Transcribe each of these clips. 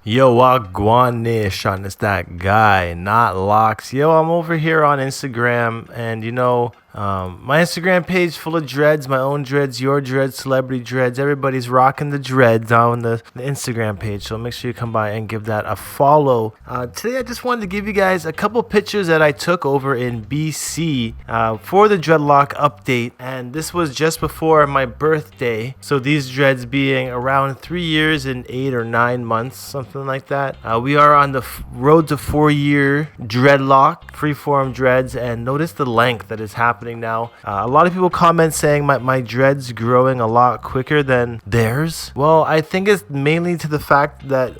Yo, Wagwan Nation, it's that guy, knotlocks. Yo, I'm over here on Instagram, and you know, my Instagram page full of dreads, my own dreads, your dreads, celebrity dreads. Everybody's rocking the dreads on the Instagram page, so make sure you come by and give that a follow. Today I just wanted to give you guys a couple pictures that I took over in BC for the Dreadlock update, and this was just before my birthday, so these dreads being around 3 years and 8 or 9 months, something like that. We are on the road to 4-year Dreadlock Freeform dreads, and notice the length that is happening now. A lot of people comment saying my dreads growing a lot quicker than theirs. Well, I think it's mainly to the fact that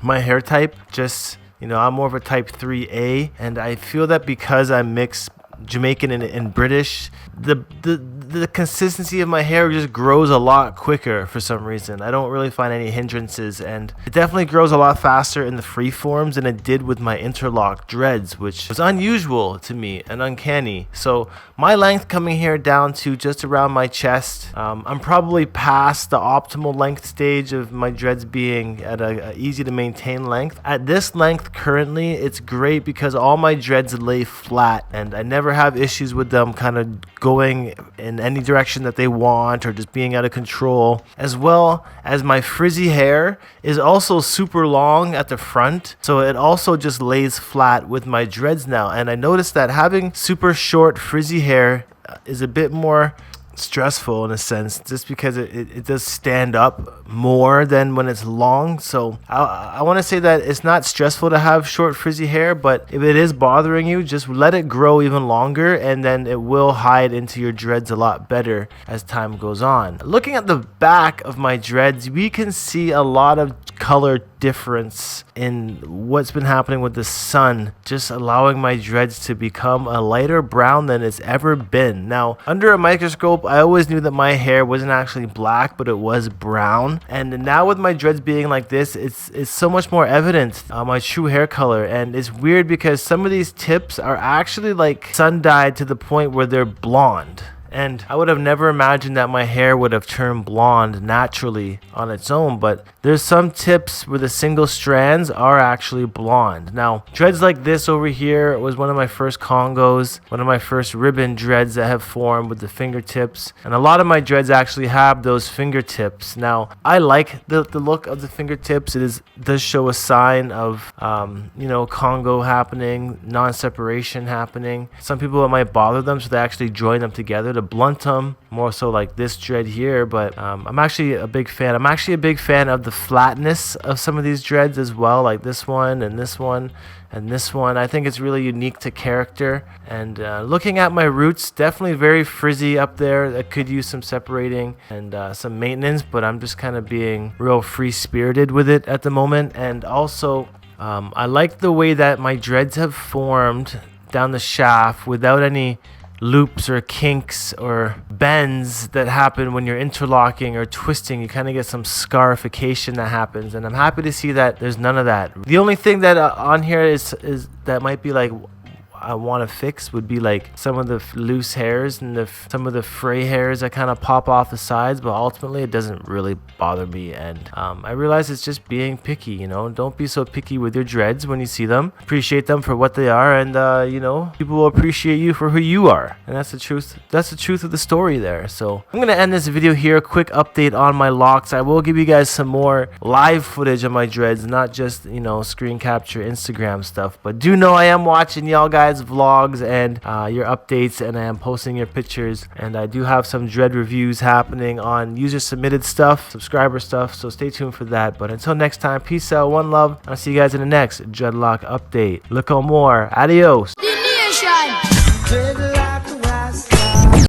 my hair type just, you know, I'm more of a type 3A, and I feel that because I'm mixed Jamaican and British, the consistency of my hair just grows a lot quicker for some reason. I don't really find any hindrances, and it definitely grows a lot faster in the free forms than it did with my interlock dreads, which was unusual to me and uncanny. So my length coming here down to just around my chest, I'm probably past the optimal length stage of my dreads being at a easy to maintain length. At this length currently, it's great because all my dreads lay flat and I never have issues with them kind of going in any direction that they want or just being out of control. As well as my frizzy hair is also super long at the front, so it also just lays flat with my dreads now. And I noticed that having super short frizzy hair is a bit more stressful in a sense, just because it does stand up more than when it's long. So I want to say that it's not stressful to have short frizzy hair, but if it is bothering you, just let it grow even longer, and then it will hide into your dreads a lot better as time goes on. Looking at the back of my dreads, we can see a lot of color difference in what's been happening with the sun, just allowing my dreads to become a lighter brown than it's ever been. Now, under a microscope, I always knew that my hair wasn't actually black, but it was brown. And now with my dreads being like this, it's so much more evident my true hair color. And it's weird because some of these tips are actually like sun dyed to the point where they're blonde. And I would have never imagined that my hair would have turned blonde naturally on its own, but there's some tips where the single strands are actually blonde. Now, dreads like this over here was one of my first Congos, one of my first ribbon dreads that have formed with the fingertips, and a lot of my dreads actually have those fingertips. Now, I like the look of the fingertips. It does show a sign of, you know, Congo happening, non-separation happening. Some people, it might bother them, so they actually join them together to blunt them, more so like this dread here. But I'm actually a big fan. I'm actually a big fan of the flatness of some of these dreads as well, like this one and this one and this one. I think it's really unique to character. And looking at my roots, definitely very frizzy up there. That could use some separating and some maintenance, but I'm just kind of being real free-spirited with it at the moment. And also I like the way that my dreads have formed down the shaft without any loops or kinks or bends that happen when you're interlocking or twisting. You kind of get some scarification that happens, and I'm happy to see that there's none of that. The only thing that on here is that might be like I want to fix would be like some of the loose hairs and some of the fray hairs that kind of pop off the sides, but ultimately it doesn't really bother me. And I realize it's just being picky, you know. Don't be so picky with your dreads when you see them. Appreciate them for what they are, and you know, people will appreciate you for who you are, and that's the truth. That's the truth of the story there. So I'm gonna end this video here. A quick update on my locks. I will give you guys some more live footage of my dreads, not just, you know, screen capture Instagram stuff, but do know I am watching y'all guys vlogs and your updates, and I am posting your pictures, and I do have some dread reviews happening on user submitted stuff, subscriber stuff, so stay tuned for that. But until next time, peace out, one love. I'll see you guys in the next Dreadlock update. Look on more. Adios.